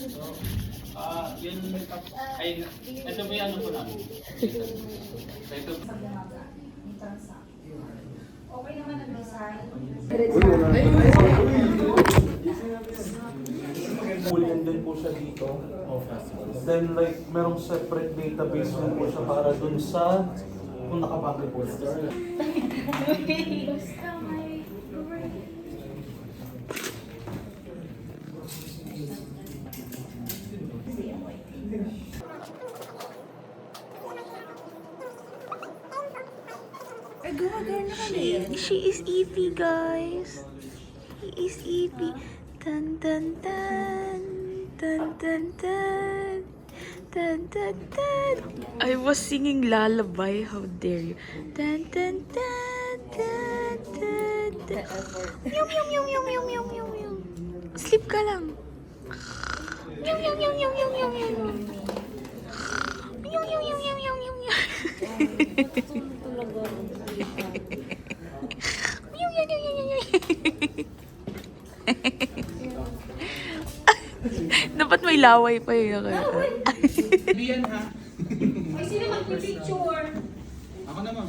Yun, ay, ito ba yung ano po namin? Ito. Okay naman ang design. Boolean din po siya dito. Then like, merong separate database din po siya para dun sa kung nakabagay po siya. Basta may She is Evie, guys. He is Evie. Dun dun dun. Dun dun dun. Dun dun dun. I was singing lullaby. How dare you? Dun dun dun dun dun dun. Yum yum yum yum yum yum yum yum. Sleep ka lang. Yum yum yum yum yum yum yum. Yum yum yum yum yum yum yum. Dapat may laway pa yun. Biyan ha? Ay, sino magpipicture? Ako naman.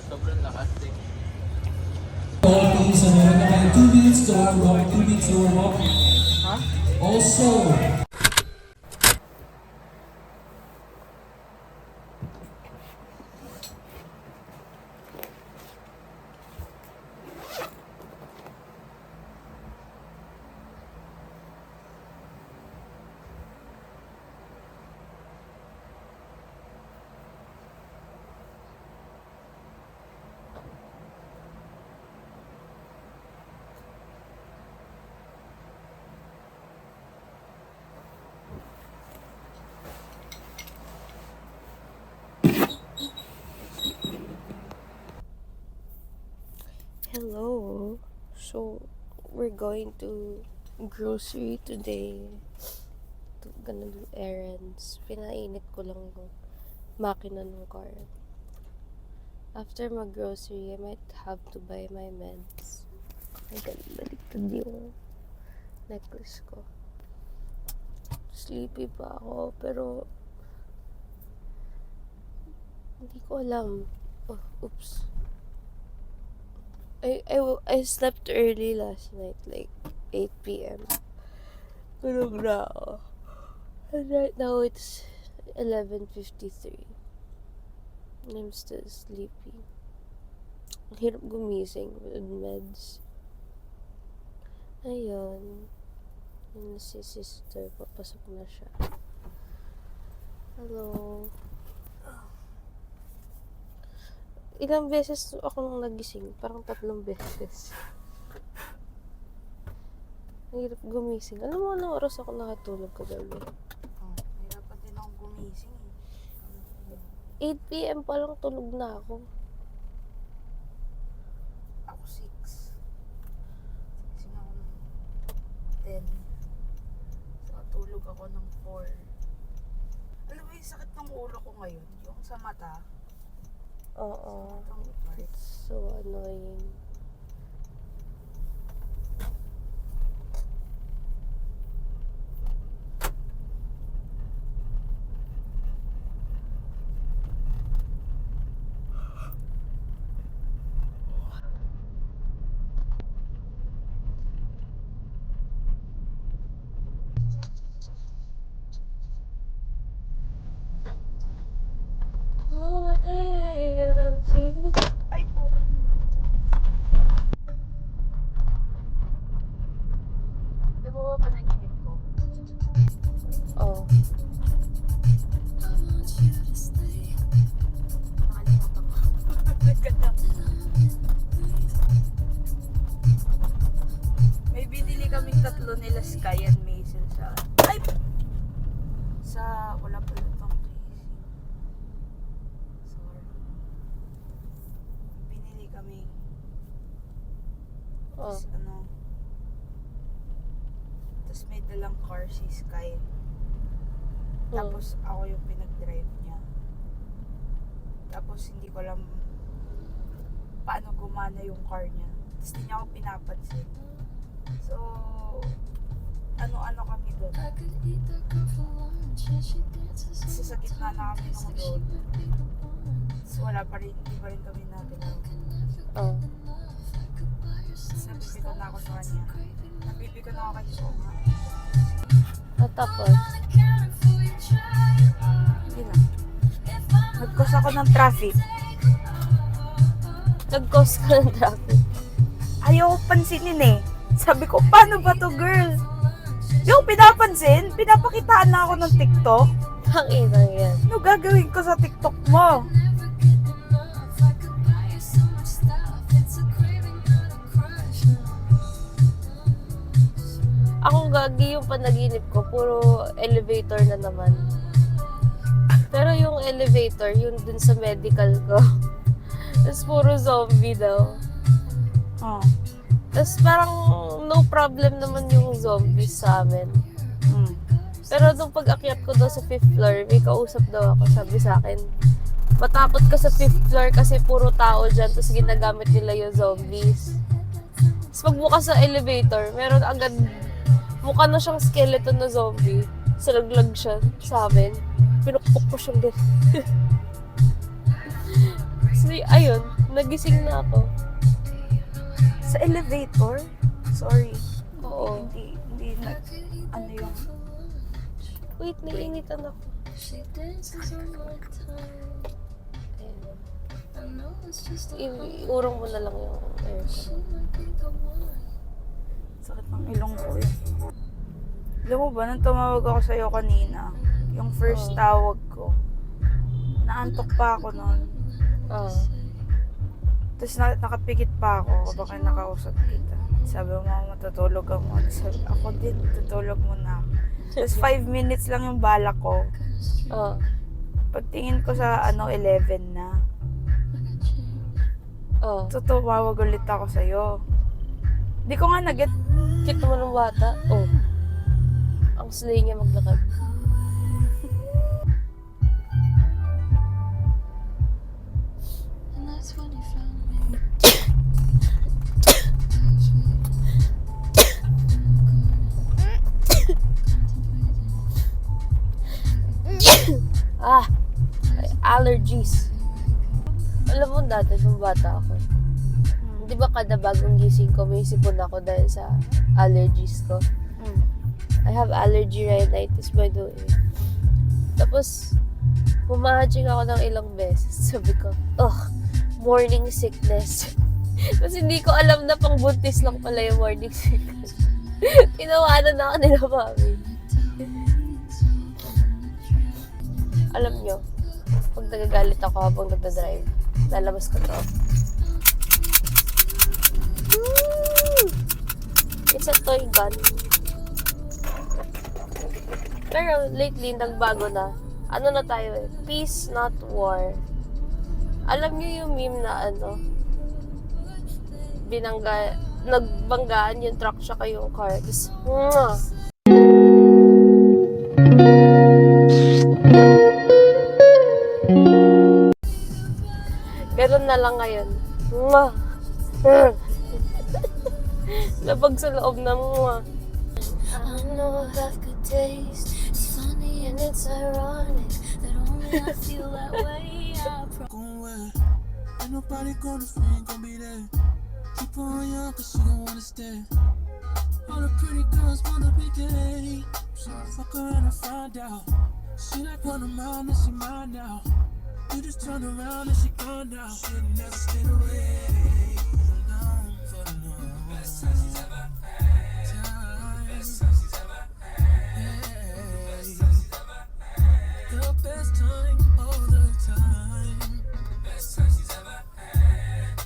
Sobrang lakas eh. Okay, so meron na kayo 2 minutes to warm up, 2 minutes to warm up. Also, Hello. So, we're going to grocery today. Gonna do errands. Pinainit ko lang yung makina ng car. After mag-grocery, I might have to buy my meds. Ay, baliktad yung necklace ko. Sleepy pa ako, pero hindi ko alam. Oh, oops. I slept early last night, like 8 p.m. Tulog na ako. And right now it's 11:53. And I'm still sleepy. Ang hirap gumising with meds. Ayun. Yun na si sister. Papasok na siya. Hello. Ilang beses ako nung nagising? Parang 3 beses. Ang hirap gumising. Alam mo, anong oras ako nakatulog kagabi? Hirap pa din ako gumising eh. 8 p.m. pa lang tulog na ako. Ako 6. Gising ako ng 10. So, tulog ako ng 4. Alam mo yung sakit ng ulo ko ngayon? Yung sa mata. Oo. Ang part. It's so annoying. kami. Oh. Tapos tapos may dalang car si Sky. Tapos ako yung pinag-drive niya. Tapos hindi ko alam paano gumana yung car niya. Tapos hindi niya ako pinapansin. So, ano kami doon. Kasi sa gitna na kami ng road. So wala pa rin, hindi pa rin kami natin. Oh. Tapos nabibigyan na ako sa kanya. Nabibigyan na ako kay Soma. At tapos, Hindi lang. Nag-cause ako ng traffic. nag-cause ka ng traffic. Ayaw ko pansinin eh. Sabi ko, paano ba to, girl? Yung pinapansin, pinapakitaan na ako ng TikTok. Tanginang yan. Ano gagawin ko sa TikTok mo? Ako gagi yung panaginip ko, puro elevator na naman. Pero yung elevator, yun dun sa medical ko. Tapos puro zombie daw. Oh. Tapos parang no problem naman yung zombies sa amin. Mm. Pero nung pag-akyat ko daw sa 5th floor, may kausap daw ako, sabi sa akin, matakot ka sa 5th floor kasi puro tao dyan, tapos ginagamit nila yung zombies. Tapos pagbukas sa elevator, meron agad, mukha na siyang skeleton na zombie. Salaglag siya sa amin. Pinukpok ko siyang ganun. So, ayun, nagising na ako. Sa elevator? Sorry. Oo. Hindi na, ano yung... Wait, naiinitan ako. Iurong mo na lang yung aircon. Sakit ng ilong ko eh. Alam mo ba, nung tumawag ako sa'yo kanina, yung first tawag ko, naantok pa ako nun. Ah. Tapos nakapikit pa ako kapag nakausap kita. Sabi mo, matutulog ka muna. Sabi, ako din, tutulog muna. Tapos 5 minutes lang yung balak ko. Ah. Pagtingin ko sa 11 na. Ah. So, tumawag ulit ako sa'yo. Di ko nga nag-get. Cute naman ng bata. Oh. Ang slay niya maglakad. Ah! May allergies. Alam mo dati, nung bata ako, di ba kada bagong gising ko, may sipon ako dahil sa allergies ko. I have allergy rhinitis by the way. Tapos, humahaching ako ng ilang beses. Sabi ko, morning sickness. Tapos hindi ko alam na pang buntis lang pala yung morning sickness. Tinawanan na ako nila mami. Alam nyo, pag nagagalit ako habang nagdadrive, lalabas ko to. It's a toy gun. Pero lately, nagbago na. Ano na tayo eh? Peace, not war. Alam niyo yung meme na nagbanggaan yung truck tsaka yung car. Tapos, ganun na lang ngayon. Labag sa loob na I know I have good taste. It's funny and it's ironic that only I feel that way. Ain't nobody gonna friend, gonna be there. Keep her on young cause she don't wanna stay. All the pretty girls wanna be gay. So I fuck around and find out. She like one of mine and she mine now. You just turn around and she gone now. She never stayed away. Alone for long. Best time she's ever had. Best time she's ever had. Best time she's ever had. The best time all the time. Best time she's ever had.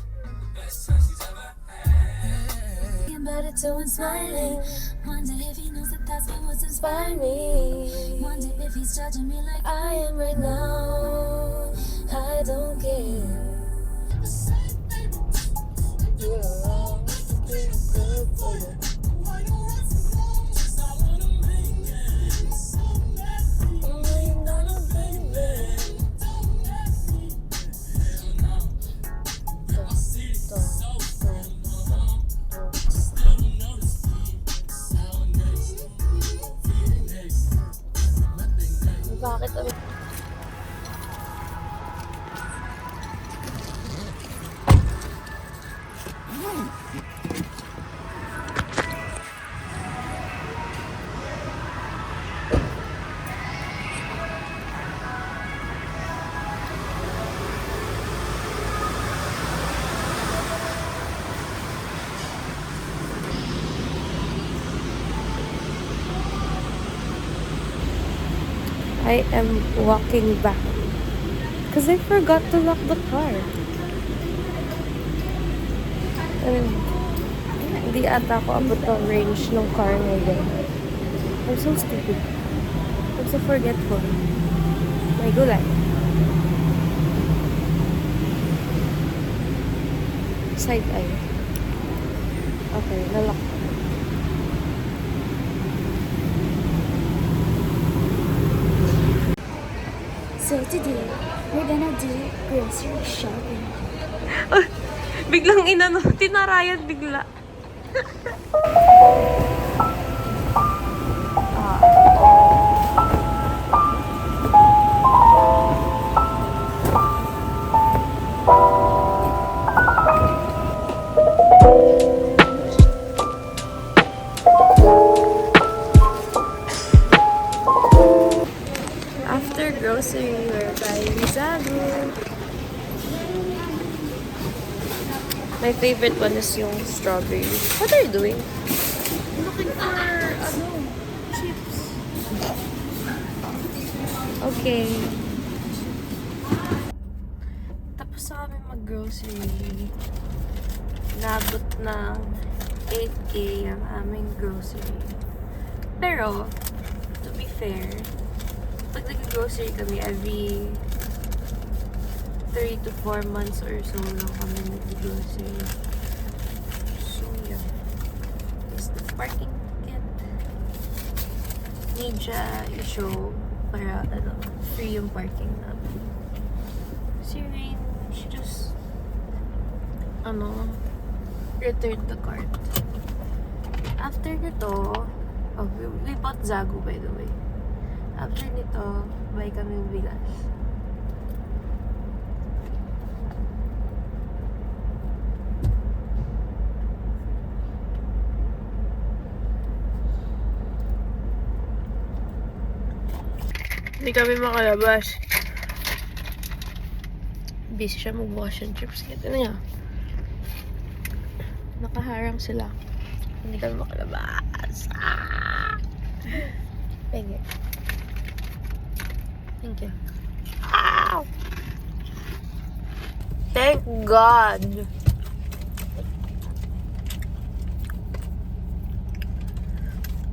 Best time she's ever had. About it too and smiling. Wonder if he knows that that's what's inspiring me. Wonder if he's judging me like I am right now. I don't care. I am walking back. Because I forgot to lock the car. And hindi ata ako abot ng range ng car ngayon. I'm so stupid. I'm so forgetful. May gulay. Side eye. Okay, nalock. So today, we're gonna do grocery shopping. Biglang inano, tinarayan bigla. After grocery, we're buying Zagu. My favorite one is yung strawberry. What are you doing? Looking for, chips. Okay. Tapos na kami mag-grocery. Nabot ng 8K ang aming grocery. Pero, to be fair, pag nag-grocery kami every 3 to 4 months or so lang kami nag-grocery. So, yeah. Is the parking ticket. Need siya i-show para, free yung parking namin. Si Rain, she just, returned the card. After nito, we bought Zagu by the way. After nito, buy kami bigas. Hindi kami makalabas. Busy siya magbukas ng chips. Ito na niya. Nakaharang sila. Hindi kami makalabas. Thank you. Thank you. Ow! Thank God!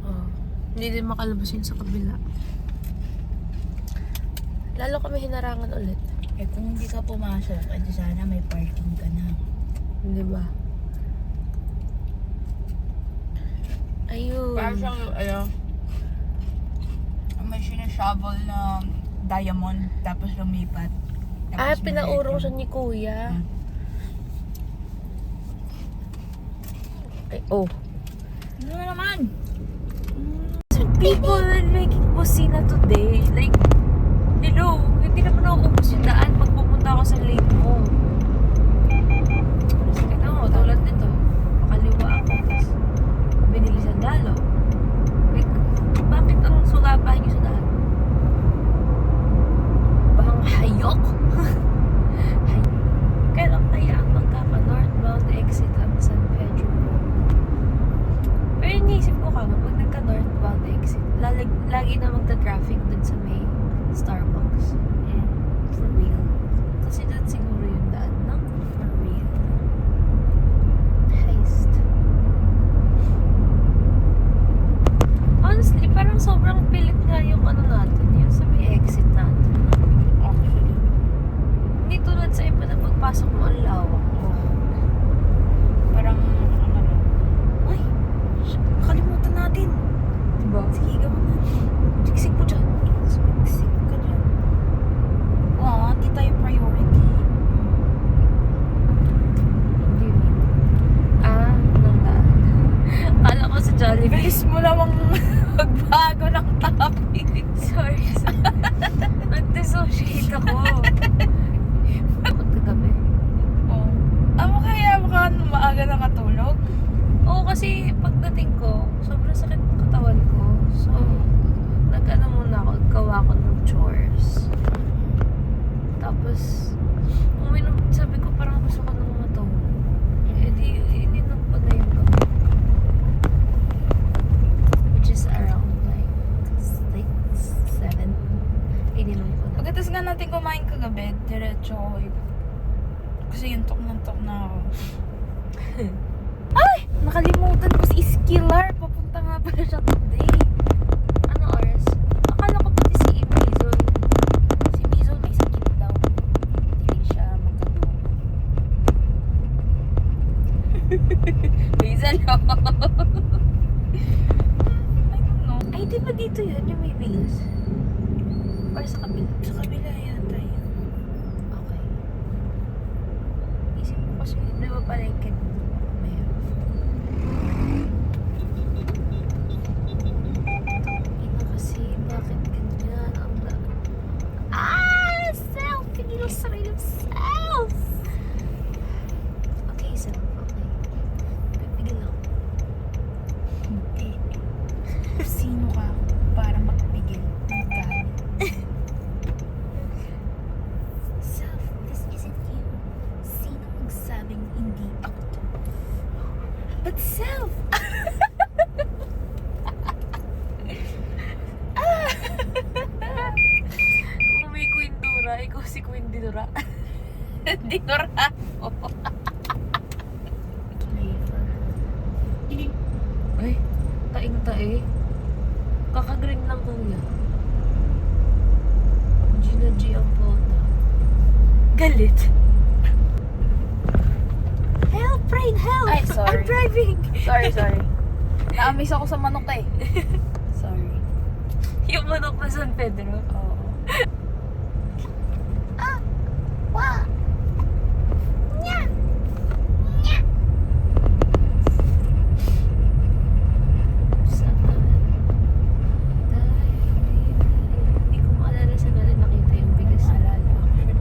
Oh, hindi din makalabas yun sa kabila. Lalo kami hinarangan ulit. Eh kung hindi ka pumasok, edi sana may parking ka na. Di ba? Ayun. Parang siyang, may sinashovel na diamond, tapos lumipat. Ah, Tapos pinaurong may- siya ni Kuya. Ay, oh. Ano na naman? People are making busina today. Like, hello, hindi naman ako ubus yung daan pag pupunta ako sa lane mo. Tignan mo, tulad nito. Makaliwa ako, tapos binili sa dalo. Like, bakit ang sugapahan niyo sa daan? Bang hayok? Kailan kaya ang magkaka-northbound exit ang San Pedro? Pero iniisip ko ka, pag nagka-northbound exit, lagi na magta-traffic dun sa may Starbucks. For real. Kasi dun siguro yung daan, no? For real. Heist. Honestly, parang sobrang pilit nga yung natin, yung sa may exit natin. Actually. Hindi tulad sa iba na pagpasok mo ang lawak. Parang, Uy! Nakalimutan natin. diba? Sige, gawin natin. Siksik po dyan. Siksik ka dyan. Di tayo priority. Hindi yun. Nandaan. Kala ko sa Jollibee. Bilis mo namang magbago ng topic. Sorry. Nag-dissociate ako. Bakit kagabi? Kaya maaga nakatulog? Oo, kasi pagdating ko, sobrang sakit ng katawan ko. So, nag-ano muna ako, gawa ko ng chores. Tapos, uminom, sabi ko parang gusto ko nang matulog. Eh di, ininom ko na yung gabi. Which is around like Kasi yung tok na ako. Ay! Nakalimutan ko si Skillar. Papunta nga pala siya today. Ano oras? Akala ko pati si Mizon. Si Mizon may sakit daw. Hindi siya magkatuwa. Mizon, no? I don't know. Ay, di ba dito yun? Yung may bigas? Or sa kabila? Sa kabila yata yun. Okay. Isip ko kasi, di ba palengke? Ina kasi, bakit ganyan? Self! Hindi mo sarili self! Okay, self. Okay. Pipigil ako. Hindi. Sino ka para magpigil ng galit? Self, this isn't you. Sino magsabing hindi ako to? But self! Kung may Queen Dora, ikaw si Queen Dora. Dinora ako. Ay, taing-tae. Kakagreen lang kuya. Gina G ang photo. Galit. Help, Rain, help! Ay, sorry. I'm driving! Sorry. Na-amaze ako sa manok eh. Sorry. Yung manok na San Pedro? Oo. Wow. Sama tayo. Hindi ko maalala sa galing nakita yung bigas. Maalala actually.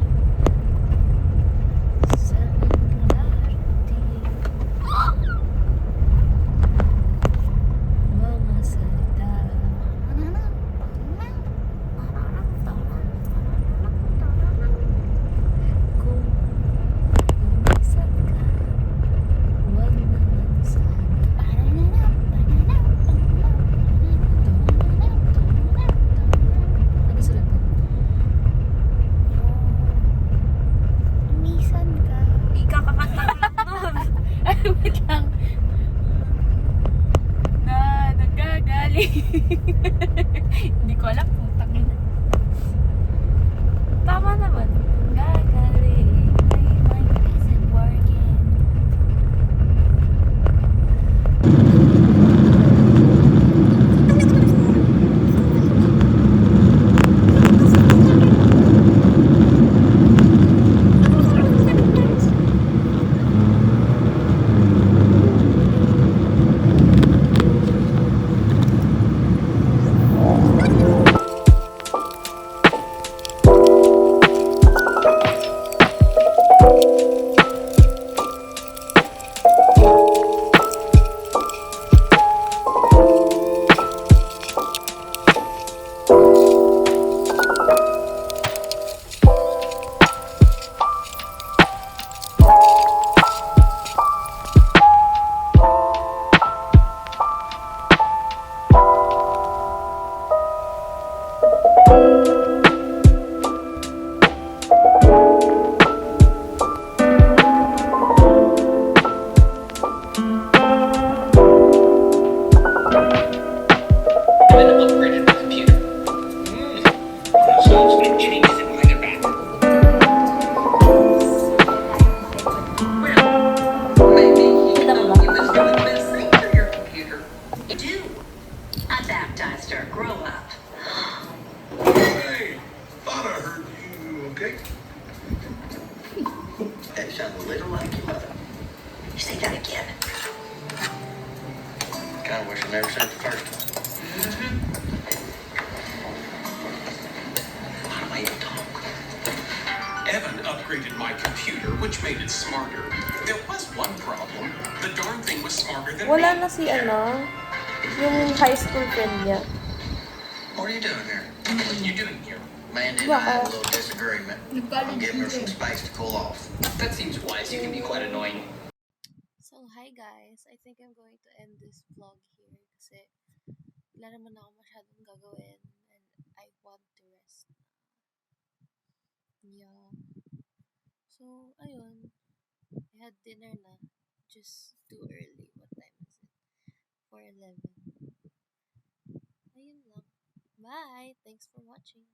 Sama natin. Mga salita. Kung umisan ka, huwag naman sana. Ano sulat mo? Umisan ka. Ikakakanta ko lang nun. Ay, wait lang. Nagagaling. Hindi ko alam kung tangin. Tama naman. Nagagaling. My mind isn't working. Kind of wish I never sent the first one. Why do I even talk? Evan upgraded my computer, which made it smarter. There was one problem. The darn thing was smarter than Wala me. na si ano, yung high school friend niya. What are you doing here? What are you doing here? Mandy and I had a little disagreement. I'm giving her some space to cool off. That seems wise. You can be quite annoying. So, hi guys. I think I'm going to end this vlog here kasi wala naman ako masyadong gagawin and I want to rest. Yeah. So, ayun. dinner na. Just too early. What time is it? 4:11. Ayun lang. Bye! Thanks for watching.